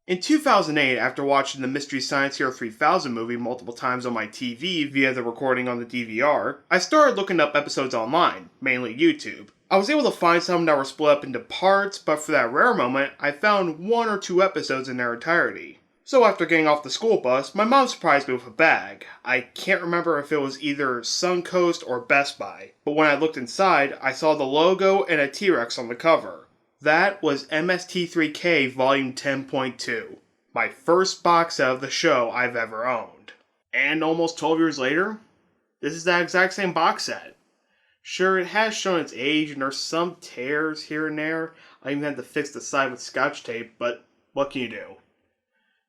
In 2008, after watching the Mystery Science Theater 3000 movie multiple times on my TV via the recording on the DVR, I started looking up episodes online, mainly YouTube. I was able to find some that were split up into parts, but for that rare moment, I found one or two episodes in their entirety. So after getting off the school bus, my mom surprised me with a bag. I can't remember if it was either Suncoast or Best Buy, but when I looked inside, I saw the logo and a T-Rex on the cover. That was MST3K Volume 10.2, my first box set of the show I've ever owned. And almost 12 years later, this is that exact same box set. Sure, it has shown its age and there's some tears here and there. I even had to fix the side with scotch tape, but what can you do?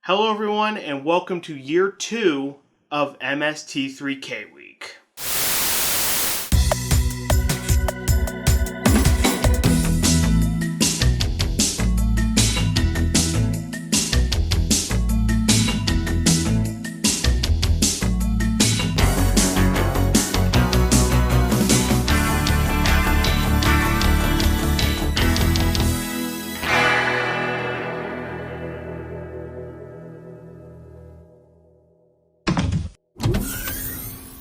Hello everyone, and welcome to Year 2 of MST3K Week.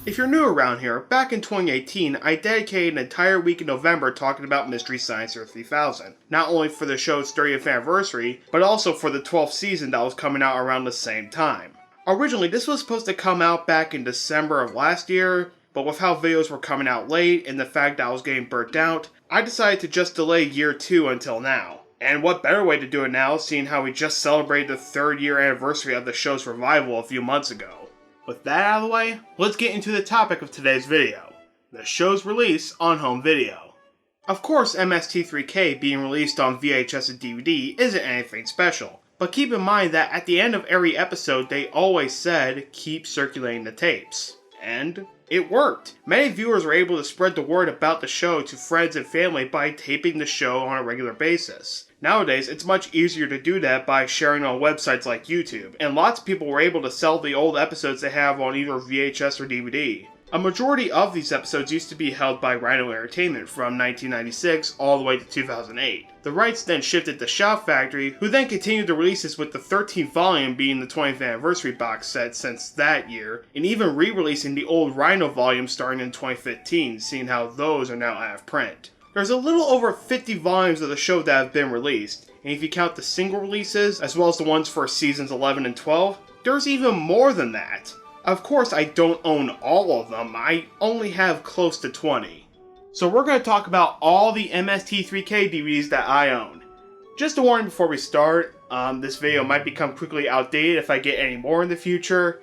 If you're new around here, back in 2018, I dedicated an entire week in November talking about Mystery Science Theater 3000. Not only for the show's 30th anniversary, but also for the 12th season that was coming out around the same time. Originally, this was supposed to come out back in December of last year, but with how videos were coming out late and the fact that I was getting burnt out, I decided to just delay Year 2 until now. And what better way to do it now, seeing how we just celebrated the 3rd year anniversary of the show's revival a few months ago. With that out of the way, let's get into the topic of today's video, the show's release on home video. Of course, MST3K being released on VHS and DVD isn't anything special, but keep in mind that at the end of every episode they always said, keep circulating the tapes. And it worked. Many viewers were able to spread the word about the show to friends and family by taping the show on a regular basis. Nowadays, it's much easier to do that by sharing on websites like YouTube, and lots of people were able to sell the old episodes they have on either VHS or DVD. A majority of these episodes used to be held by Rhino Entertainment from 1996 all the way to 2008. The rights then shifted to Shout Factory, who then continued the releases with the 13th volume being the 20th anniversary box set since that year, and even re-releasing the old Rhino volumes starting in 2015, seeing how those are now out of print. There's a little over 50 volumes of the show that have been released, and if you count the single releases, as well as the ones for seasons 11 and 12, there's even more than that. Of course, I don't own all of them, I only have close to 20. So we're going to talk about all the MST3K DVDs that I own. Just a warning before we start, this video might become quickly outdated if I get any more in the future,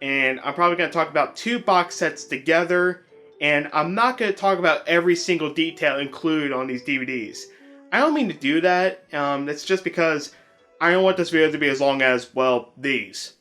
and I'm probably going to talk about 2 box sets together, and I'm not going to talk about every single detail included on these DVDs. I don't mean to do that, it's just because I don't want this video to be as long as, well, these.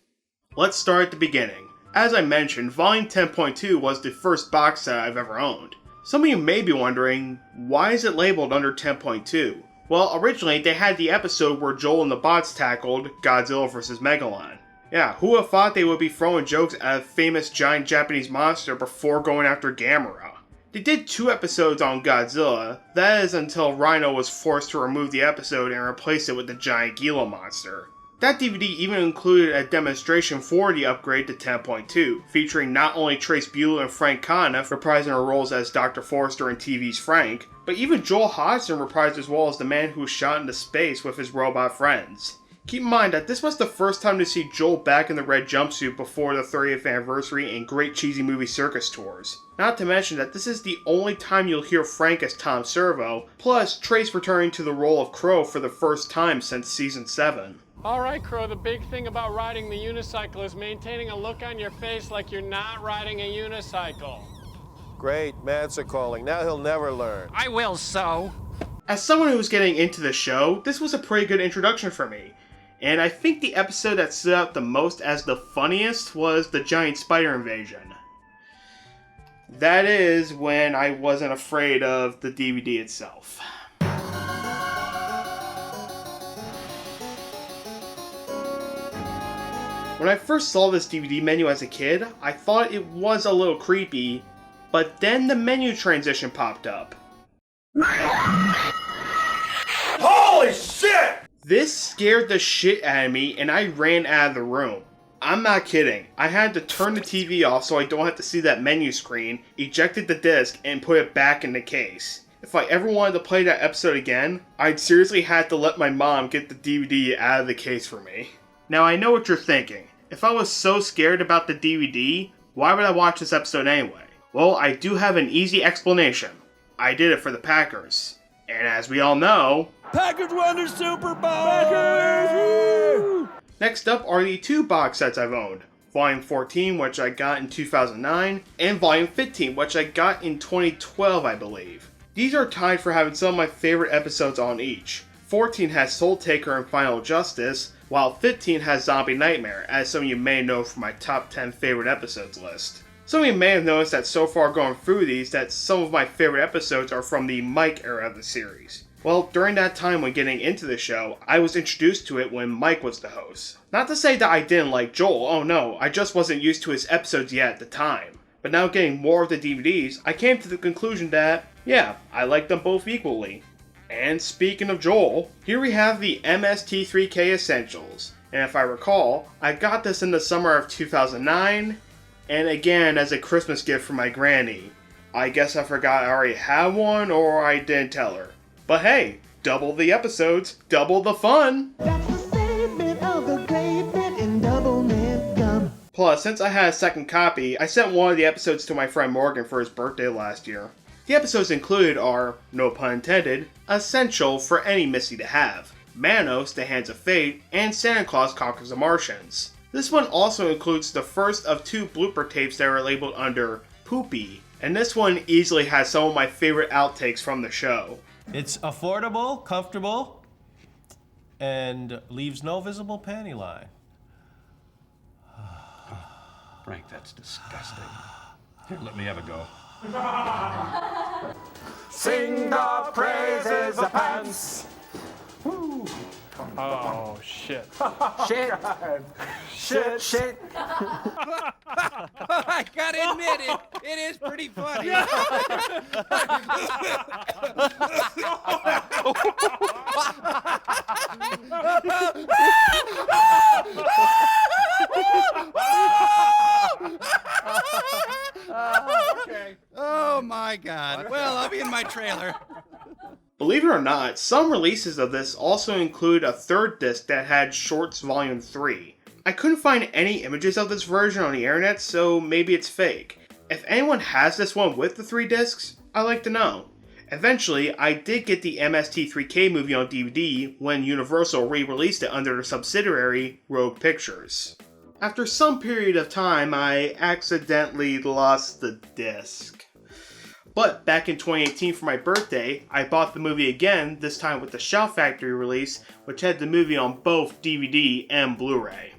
Let's start at the beginning. As I mentioned, Volume 10.2 was the first box set I've ever owned. Some of you may be wondering, why is it labeled under 10.2? Well, originally they had the episode where Joel and the bots tackled Godzilla vs. Megalon. Yeah, who would have thought they would be throwing jokes at a famous giant Japanese monster before going after Gamera? They did 2 episodes on Godzilla, that is until Rhino was forced to remove the episode and replace it with the giant Gila monster. That DVD even included a demonstration for the upgrade to 10.2, featuring not only Trace Bueller and Frank Conniff reprising their roles as Dr. Forrester and TV's Frank, but even Joel Hodgson reprised as well as the man who was shot into space with his robot friends. Keep in mind that this was the first time to see Joel back in the red jumpsuit before the 30th anniversary and Great Cheesy Movie Circus tours. Not to mention that this is the only time you'll hear Frank as Tom Servo, plus Trace returning to the role of Crow for the first time since Season 7. Alright, Crow, the big thing about riding the unicycle is maintaining a look on your face like you're not riding a unicycle. Great, Mads are calling. Now he'll never learn. I will so. As someone who was getting into the show, this was a pretty good introduction for me. And I think the episode that stood out the most as the funniest was the giant spider invasion. That is when I wasn't afraid of the DVD itself. When I first saw this DVD menu as a kid, I thought it was a little creepy, but then the menu transition popped up. Holy shit! This scared the shit out of me and I ran out of the room. I'm not kidding. I had to turn the TV off so I don't have to see that menu screen, ejected the disc, and put it back in the case. If I ever wanted to play that episode again, I'd seriously have to let my mom get the DVD out of the case for me. Now I know what you're thinking. If I was so scared about the DVD, why would I watch this episode anyway? Well, I do have an easy explanation. I did it for the Packers. And as we all know, Packers won the Super Bowl! Packers! Woo! Next up are the two box sets I've owned. Volume 14, which I got in 2009, and Volume 15, which I got in 2012, I believe. These are tied for having some of my favorite episodes on each. 14 has Soul Taker and Final Justice, while 15 has Zombie Nightmare, as some of you may know from my top 10 favorite episodes list. Some of you may have noticed that so far going through these that some of my favorite episodes are from the Mike era of the series. Well, during that time when getting into the show, I was introduced to it when Mike was the host. Not to say that I didn't like Joel, oh no, I just wasn't used to his episodes yet at the time. But now getting more of the DVDs, I came to the conclusion that, yeah, I like them both equally. And speaking of Joel, here we have the MST3K Essentials. And if I recall, I got this in the summer of 2009, and again as a Christmas gift from my granny. I guess I forgot I already had one, or I didn't tell her. But hey, double the episodes, double the fun! That's the statement of the great bit in double mint gum. Plus, since I had a second copy, I sent one of the episodes to my friend Morgan for his birthday last year. The episodes included are, no pun intended, essential for any Misty to have. Manos, The Hands of Fate, and Santa Claus Conquers the Martians. This one also includes the first of two blooper tapes that are labeled under Poopy, and this one easily has some of my favorite outtakes from the show. It's affordable, comfortable, and leaves no visible panty line. Frank, that's disgusting. Here, let me have a go. Sing the praises of pants. Oh, shit. Shit. Shit. I gotta admit it is pretty funny. Oh my God. Well, I'll be in my trailer. Believe it or not, some releases of this also include a third disc that had Shorts Volume 3. I couldn't find any images of this version on the internet, so maybe it's fake. If anyone has this one with the 3 discs, I'd like to know. Eventually, I did get the MST3K movie on DVD when Universal re-released it under their subsidiary, Rogue Pictures. After some period of time, I accidentally lost the disc. But back in 2018 for my birthday, I bought the movie again, this time with the Shout Factory release, which had the movie on both DVD and Blu-ray.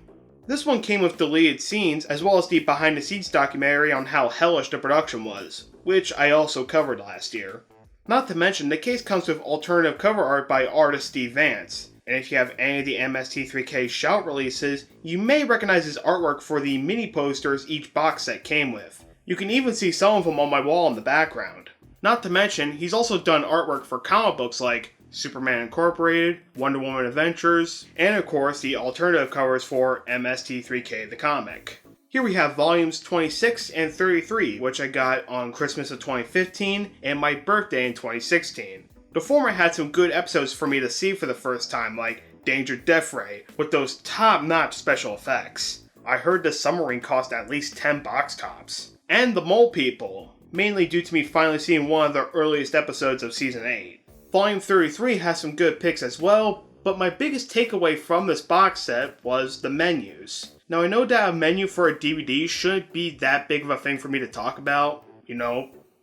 This one came with deleted scenes, as well as the behind the scenes documentary on how hellish the production was, which I also covered last year. Not to mention, the case comes with alternative cover art by artist Steve Vance, and if you have any of the MST3K Shout releases, you may recognize his artwork for the mini posters each box set came with. You can even see some of them on my wall in the background. Not to mention, he's also done artwork for comic books like Superman Incorporated, Wonder Woman Adventures, and of course the alternative covers for MST3K the comic. Here we have volumes 26 and 33, which I got on Christmas of 2015 and my birthday in 2016. The former had some good episodes for me to see for the first time, like Danger Death Ray, with those top-notch special effects. I heard the submarine cost at least 10 box tops. And The Mole People, mainly due to me finally seeing one of the earliest episodes of Season 8. Volume 33 has some good picks as well, but my biggest takeaway from this box set was the menus. Now I know that a menu for a DVD shouldn't be that big of a thing for me to talk about,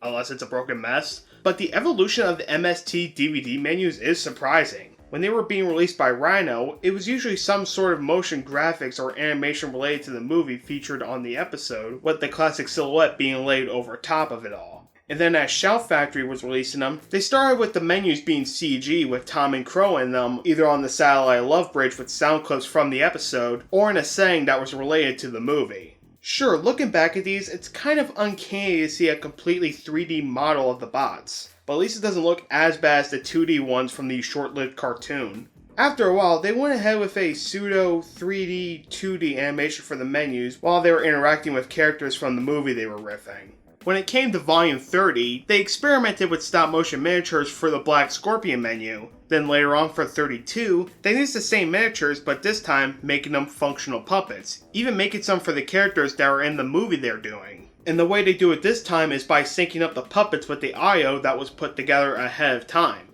unless it's a broken mess, but the evolution of the MST DVD menus is surprising. When they were being released by Rhino, it was usually some sort of motion graphics or animation related to the movie featured on the episode, with the classic silhouette being laid over top of it all. And then as Shout Factory was releasing them, they started with the menus being CG with Tom and Crow in them, either on the Satellite Love Bridge with sound clips from the episode, or in a saying that was related to the movie. Sure, looking back at these, it's kind of uncanny to see a completely 3D model of the bots, but at least it doesn't look as bad as the 2D ones from the short-lived cartoon. After a while, they went ahead with a pseudo 3D, 2D animation for the menus while they were interacting with characters from the movie they were riffing. When it came to Volume 30, they experimented with stop motion miniatures for the Black Scorpion menu. Then later on for 32, they used the same miniatures but this time making them functional puppets, even making some for the characters that were in the movie they're doing. And the way they do it this time is by syncing up the puppets with the IO that was put together ahead of time.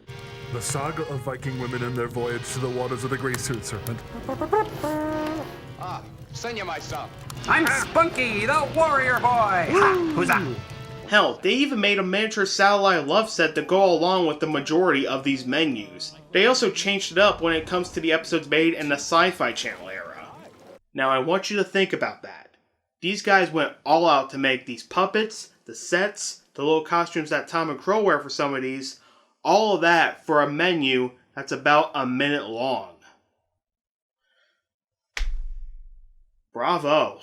The saga of Viking women and their voyage to the waters of the Grey Suit Serpent. Senya myself. I'm Spunky, the warrior boy. Ha! Who's that? Hell, they even made a miniature satellite love set to go along with the majority of these menus. They also changed it up when it comes to the episodes made in the Sci-Fi Channel era. Now I want you to think about that. These guys went all out to make these puppets, the sets, the little costumes that Tom and Crow wear for some of these, all of that for a menu that's about a minute long. Bravo.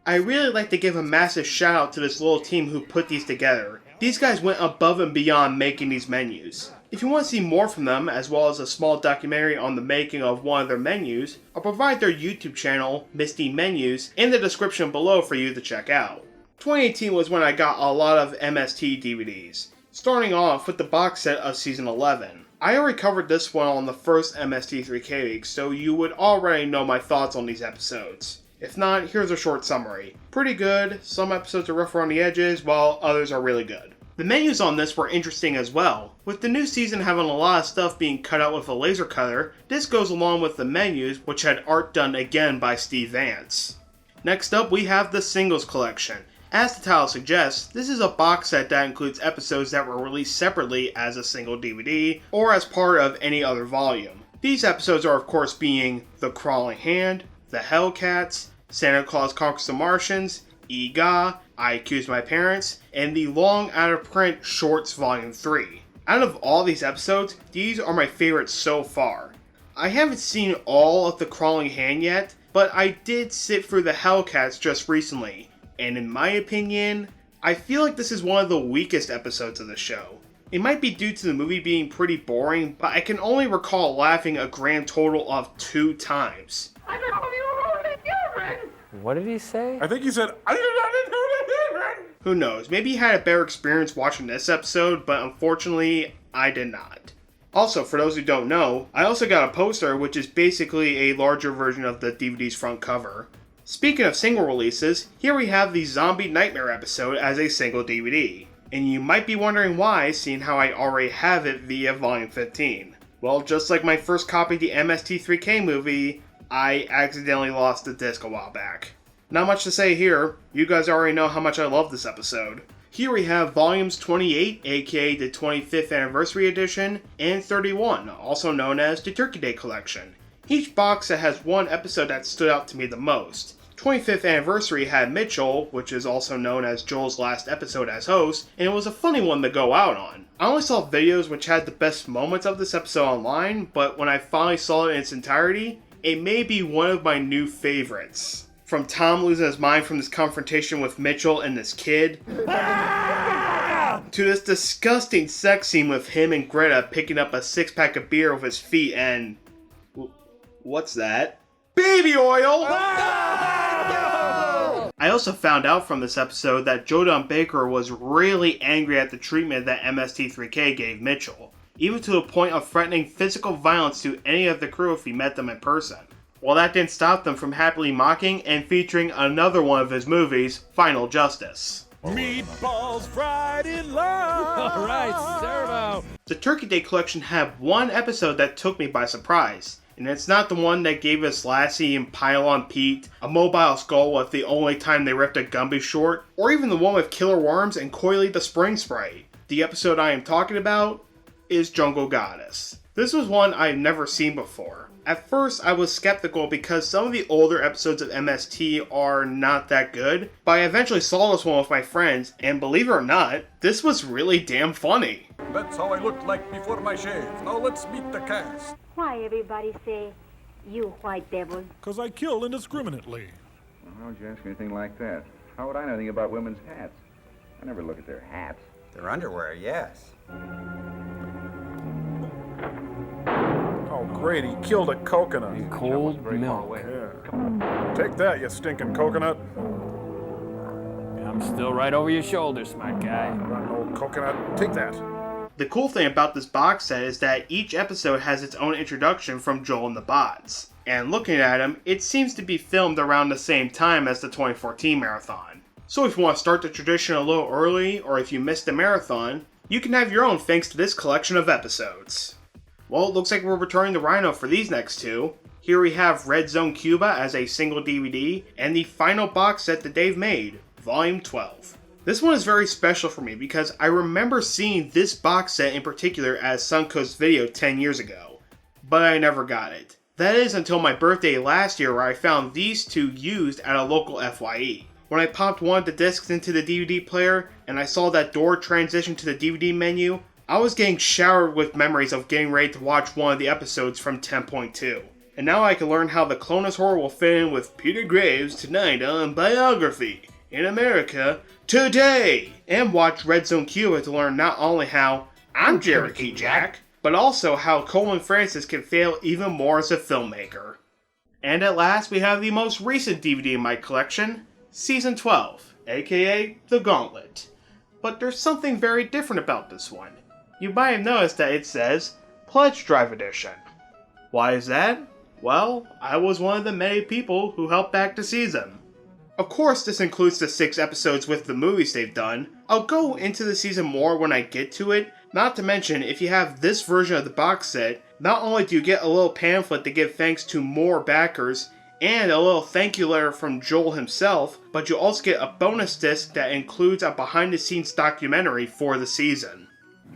I really like to give a massive shout out to this little team who put these together. These guys went above and beyond making these menus. If you want to see more from them, as well as a small documentary on the making of one of their menus, I'll provide their YouTube channel, MST Menus, in the description below for you to check out. 2018 was when I got a lot of MST DVDs, starting off with the box set of Season 11. I already covered this one on the first MST3K Week, so you would already know my thoughts on these episodes. If not, here's a short summary. Pretty good, some episodes are rough around the edges, while others are really good. The menus on this were interesting as well. With the new season having a lot of stuff being cut out with a laser cutter, this goes along with the menus, which had art done again by Steve Vance. Next up, we have the Singles Collection. As the title suggests, this is a box set that includes episodes that were released separately as a single DVD, or as part of any other volume. These episodes are of course being The Crawling Hand, The Hellcats, Santa Claus Conquers the Martians, Ega, I Accused My Parents, and the long out-of-print Shorts Volume 3. Out of all these episodes, these are my favorites so far. I haven't seen all of The Crawling Hand yet, but I did sit through The Hellcats just recently, and in my opinion, I feel like this is one of the weakest episodes of the show. It might be due to the movie being pretty boring, but I can only recall laughing a grand total of 2 times. What did he say? I think he said, Who knows, maybe he had a better experience watching this episode, but unfortunately, I did not. Also, for those who don't know, I also got a poster which is basically a larger version of the DVD's front cover. Speaking of single releases, here we have the Zombie Nightmare episode as a single DVD. And you might be wondering why, seeing how I already have it via Volume 15. Well, just like my first copy of the MST3K movie, I accidentally lost the disc a while back. Not much to say here, you guys already know how much I love this episode. Here we have Volumes 28, aka the 25th Anniversary Edition, and 31, also known as the Turkey Day Collection. Each box set has one episode that stood out to me the most. 25th Anniversary had Mitchell, which is also known as Joel's last episode as host, and it was a funny one to go out on. I only saw videos which had the best moments of this episode online, but when I finally saw it in its entirety, it may be one of my new favorites. From Tom losing his mind from this confrontation with Mitchell and this kid, to this disgusting sex scene with him and Greta picking up a 6-pack of beer with his feet and... what's that? Baby oil! I also found out from this episode that Jodan Baker was really angry at the treatment that MST3K gave Mitchell, even to the point of threatening physical violence to any of the crew if he met them in person. Well, that didn't stop them from happily mocking and featuring another one of his movies, Final Justice. Meatballs fried in love. All right, Servo. The Turkey Day Collection had one episode that took me by surprise. And it's not the one that gave us Lassie and Pylon Pete, a mobile skull with the only time they ripped a Gumby short, or even the one with killer worms and Coily the Spring Sprite. The episode I am talking about is Jungle Goddess. This was one I've never seen before. At first, I was skeptical because some of the older episodes of MST are not that good, but I eventually saw this one with my friends, and believe it or not, this was really damn funny. That's how I looked like before my shave. Now let's meet the cast. Why everybody say, you white devil? 'Cause I kill indiscriminately. Well, how would you ask anything like that? How would I know anything about women's hats? I never look at their hats. Their underwear, yes. Oh, great. He killed a coconut. And cold milk. Yeah. Take that, you stinking coconut. I'm still right over your shoulder, smart guy. Rotten old coconut. Take that. The cool thing about this box set is that each episode has its own introduction from Joel and the Bots. And looking at them, it seems to be filmed around the same time as the 2014 marathon. So if you want to start the tradition a little early, or if you missed the marathon, you can have your own thanks to this collection of episodes. Well, it looks like we're returning to Rhino for these next two. Here we have Red Zone Cuba as a single DVD, and the final box set that Dave made, Volume 12. This one is very special for me because I remember seeing this box set in particular as Suncoast Video 10 years ago, but I never got it. That is until my birthday last year where I found these two used at a local FYE. When I popped one of the discs into the DVD player and I saw that door transition to the DVD menu, I was getting showered with memories of getting ready to watch one of the episodes from 10.2. And now I can learn how the Clonus horror will fit in with Peter Graves tonight on Biography in America Today! And watch Red Zone Cuba to learn not only how I'm Cherokee Jack, but also how Coleman Francis can fail even more as a filmmaker. And at last we have the most recent DVD in my collection, Season 12, aka The Gauntlet. But there's something very different about this one. You might have noticed that it says Pledge Drive Edition. Why is that? Well, I was one of the many people who helped back the season. Of course, this includes the 6 episodes with the movies they've done. I'll go into the season more when I get to it. Not to mention, if you have this version of the box set, not only do you get a little pamphlet to give thanks to more backers, and a little thank you letter from Joel himself, but you also get a bonus disc that includes a behind the scenes documentary for the season.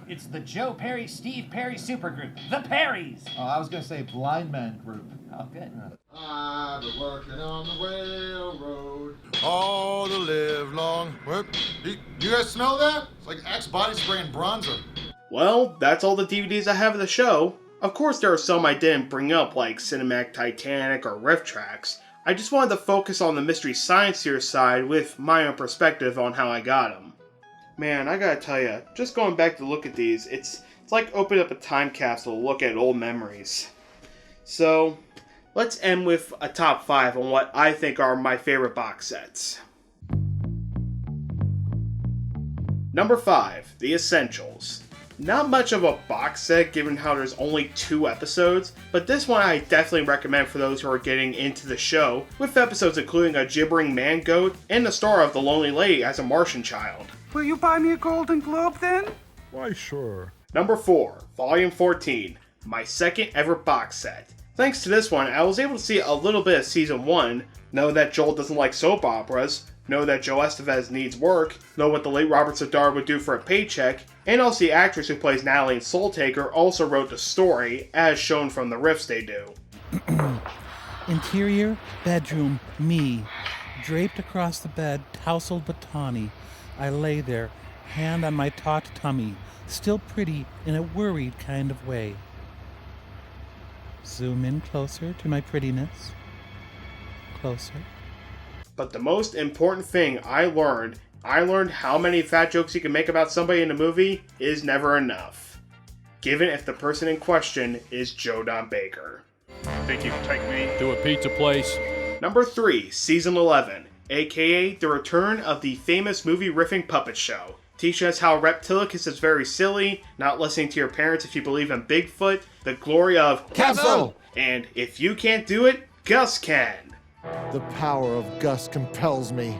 It's the Joe Perry, Steve Perry supergroup, the Perrys. Oh, I was going to say Blind Man Group. Oh, good. I've been working on the railroad all the live long. What? You guys smell that? It's like Axe body spray and bronzer. Well, that's all the DVDs I have of the show. Of course there are some I didn't bring up like Cinematic Titanic or Riff Tracks. I just wanted to focus on the Mystery Science Theater side with my own perspective on how I got them. Man, I gotta tell ya, just going back to look at these, it's like opening up a time capsule to look at old memories. So, let's end with a top 5 on what I think are my favorite box sets. Number 5, The Essentials. Not much of a box set given how there's only 2 episodes, but this one I definitely recommend for those who are getting into the show, with episodes including a gibbering man goat and the star of The Lonely Lady as a Martian child. Will you buy me a Golden Globe then? Why, sure. Number 4, Volume 14, my second ever box set. Thanks to this one, I was able to see a little bit of Season 1, know that Joel doesn't like soap operas, know that Joe Estevez needs work, know what the late Robert Zadar would do for a paycheck, and also the actress who plays Natalie in Soul Taker also wrote the story, as shown from the riffs they do. Interior, bedroom, me. Draped across the bed, tousled but tawny. I lay there, hand on my taut tummy, still pretty in a worried kind of way. Zoom in closer to my prettiness. Closer. But the most important thing I learned how many fat jokes you can make about somebody in a movie is never enough. Given if the person in question is Joe Don Baker. Think you can take me to a pizza place? Number 3, Season 11, aka the return of the famous movie riffing puppet show. Teaching us how Reptilicus is very silly, not listening to your parents if you believe in Bigfoot, the glory of Castle! And if you can't do it, Gus can. The power of Gus compels me.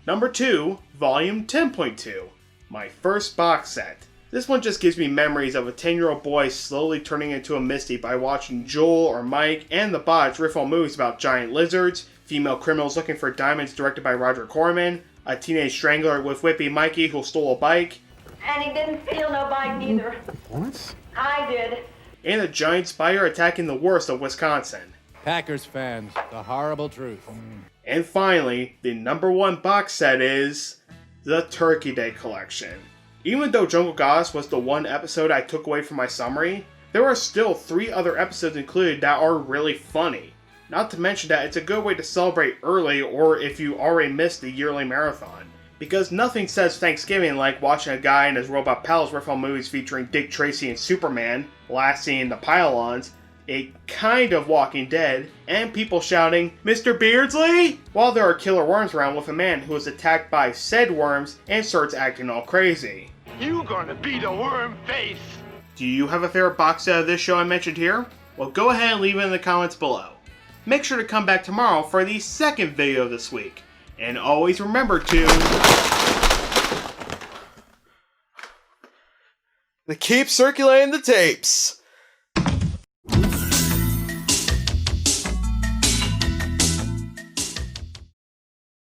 Number 2, Volume 10.2, my first box set. This one just gives me memories of a 10-year-old boy slowly turning into a Misty by watching Joel or Mike and the Bots riff on movies about giant lizards, female criminals looking for diamonds directed by Roger Corman, a teenage strangler with Whippy Mikey who stole a bike. And he didn't steal no bike neither. What? I did. And a giant spider attacking the worst of Wisconsin. Packers fans, the horrible truth. And finally, the number 1 box set is the Turkey Day Collection. Even though Jungle Goddess was the one episode I took away from my summary, there are still 3 other episodes included that are really funny. Not to mention that it's a good way to celebrate early or if you already missed the yearly marathon. Because nothing says Thanksgiving like watching a guy and his robot pals riff on movies featuring Dick Tracy and Superman, last seen the Pile-Ons, a kind of Walking Dead, and people shouting, "Mr. Beardsley?" while there are killer worms around with a man who is attacked by said worms and starts acting all crazy. You gonna be the worm face. Do you have a favorite box set of this show I mentioned here? Well, go ahead and leave it in the comments below. Make sure to come back tomorrow for the second video this week. And always remember to keep circulating the tapes.